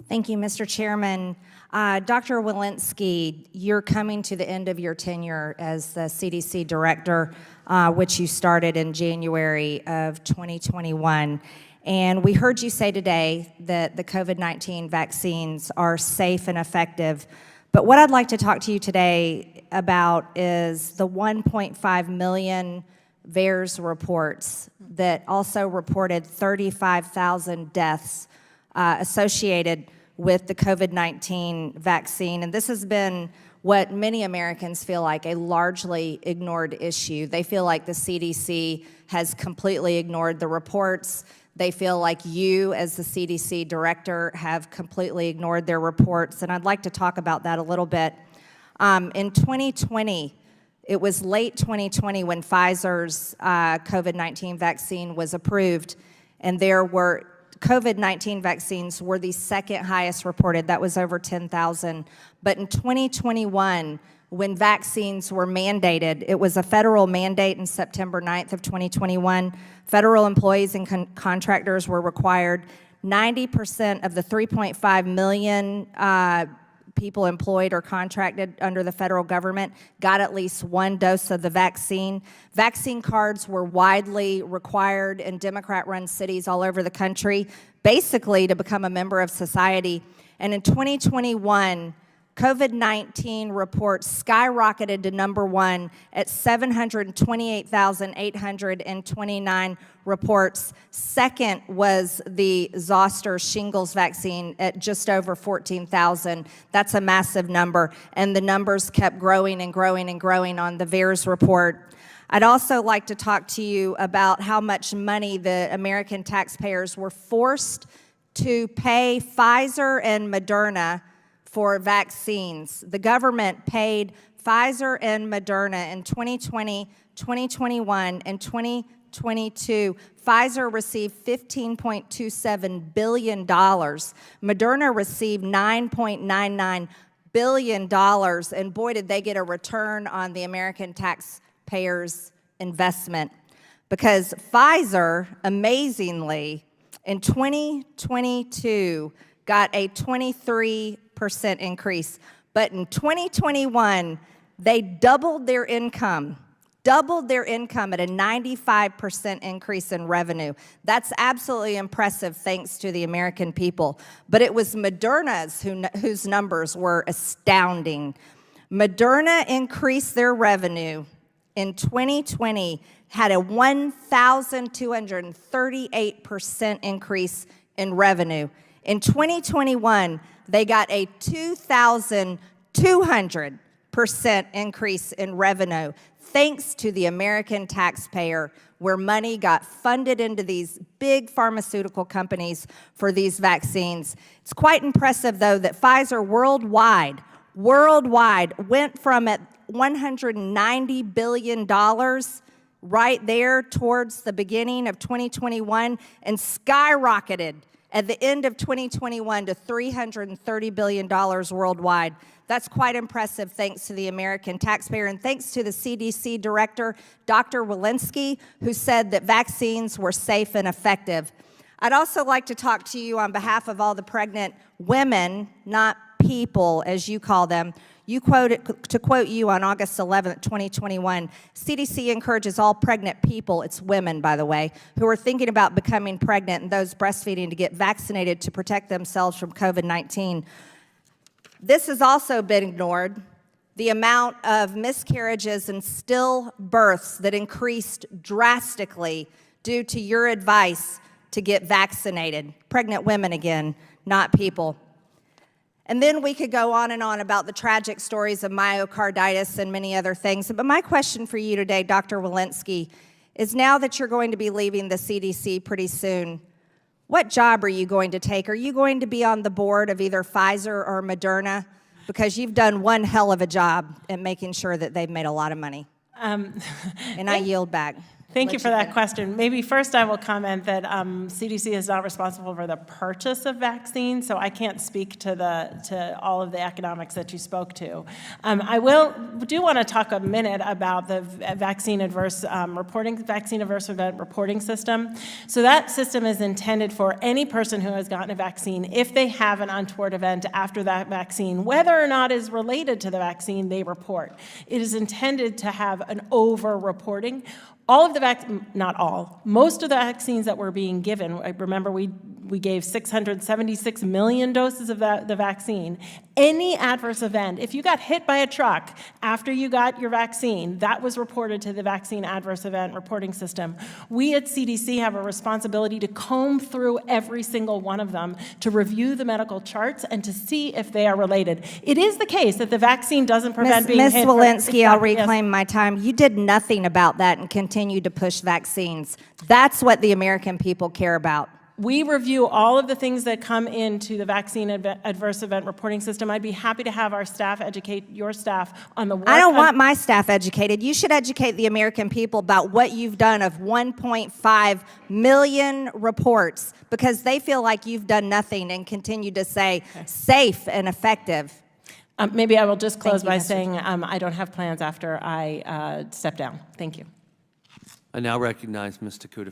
Thank you, Mr. Chairman. Dr. Walensky, you're coming to the end of your tenure as the CDC director, which you started in January of 2021. And we heard you say today that the COVID-19 vaccines are safe and effective. But what I'd like to talk to you today about is the 1.5 million VAERS reports that also reported 35,000 deaths associated with the COVID-19 vaccine. And this has been what many Americans feel like a largely ignored issue. They feel like the CDC has completely ignored the reports. They feel like you, as the CDC director, have completely ignored their reports. And I'd like to talk about that a little bit. In 2020, it was late 2020 when Pfizer's COVID-19 vaccine was approved, and COVID-19 vaccines were the second highest reported. That was over 10,000. But in 2021, when vaccines were mandated, it was a federal mandate in September 9th of 2021. Federal employees and contractors were required. 90% of the 3.5 million people employed or contracted under the federal government got at least one dose of the vaccine. Vaccine cards were widely required in Democrat-run cities all over the country, basically to become a member of society. And in 2021, COVID-19 reports skyrocketed to #1 at 728,829 reports. Second was the zoster shingles vaccine at just over 14,000. That's a massive number, and the numbers kept growing and growing and growing on the VAERS report. I'd also like to talk to you about how much money the American taxpayers were forced to pay Pfizer and Moderna for vaccines. The government paid Pfizer and Moderna in 2020, 2021, and 2022. Pfizer received $15.27 billion. Moderna received $9.99 billion. And boy, did they get a return on the American taxpayers' investment. Because Pfizer, amazingly, in 2022, got a 23% increase. But in 2021, they doubled their income at a 95% increase in revenue. That's absolutely impressive thanks to the American people. But it was Moderna's whose numbers were astounding. Moderna increased their revenue in 2020, had a 1,238% increase in revenue. In 2021, they got a 2,200% increase in revenue, thanks to the American taxpayer, where money got funded into these big pharmaceutical companies for these vaccines. It's quite impressive, though, that Pfizer worldwide went from at $190 billion right there towards the beginning of 2021 and skyrocketed at the end of 2021 to $330 billion worldwide. That's quite impressive thanks to the American taxpayer and thanks to the CDC director, Dr. Walensky, who said that vaccines were safe and effective. I'd also like to talk to you on behalf of all the pregnant women, not people, as you call them. To quote you on August 11th, 2021, CDC encourages all pregnant people, it's women, by the way, who are thinking about becoming pregnant and those breastfeeding to get vaccinated to protect themselves from COVID-19. This has also been ignored. The amount of miscarriages and stillbirths that increased drastically due to your advice to get vaccinated. Pregnant women again, not people. And then we could go on and on about the tragic stories of myocarditis and many other things. But my question for you today, Dr. Walensky, is now that you're going to be leaving the CDC pretty soon, what job are you going to take? Are you going to be on the board of either Pfizer or Moderna? Because you've done one hell of a job at making sure that they've made a lot of money. And I yield back. Thank you for that question. Maybe first I will comment that CDC is not responsible for the purchase of vaccines, so I can't speak to all of the economics that you spoke to. I do want to talk a minute about the vaccine adverse event reporting system. So that system is intended for any person who has gotten a vaccine, if they have an untoward event after that vaccine, whether or not is related to the vaccine, they report. It is intended to have an over-reporting. All of the not all, most of the vaccines that were being given, remember we gave 676 million doses of the vaccine. Any adverse event, if you got hit by a truck after you got your vaccine, that was reported to the vaccine adverse event reporting system. We at CDC have a responsibility to comb through every single one of them, to review the medical charts and to see if they are related. It is the case that the vaccine doesn't prevent being hit. Ms. Walensky, I'll reclaim my time. You did nothing about that and continue to push vaccines. That's what the American people care about. We review all of the things that come into the vaccine adverse event reporting system. I'd be happy to have our staff educate your staff on the work. I don't want my staff educated. You should educate the American people about what you've done of 1.5 million reports, because they feel like you've done nothing and continue to say safe and effective. Maybe I will just close by saying I don't have plans after I step down. Thank you. I now recognize Ms. Takuda.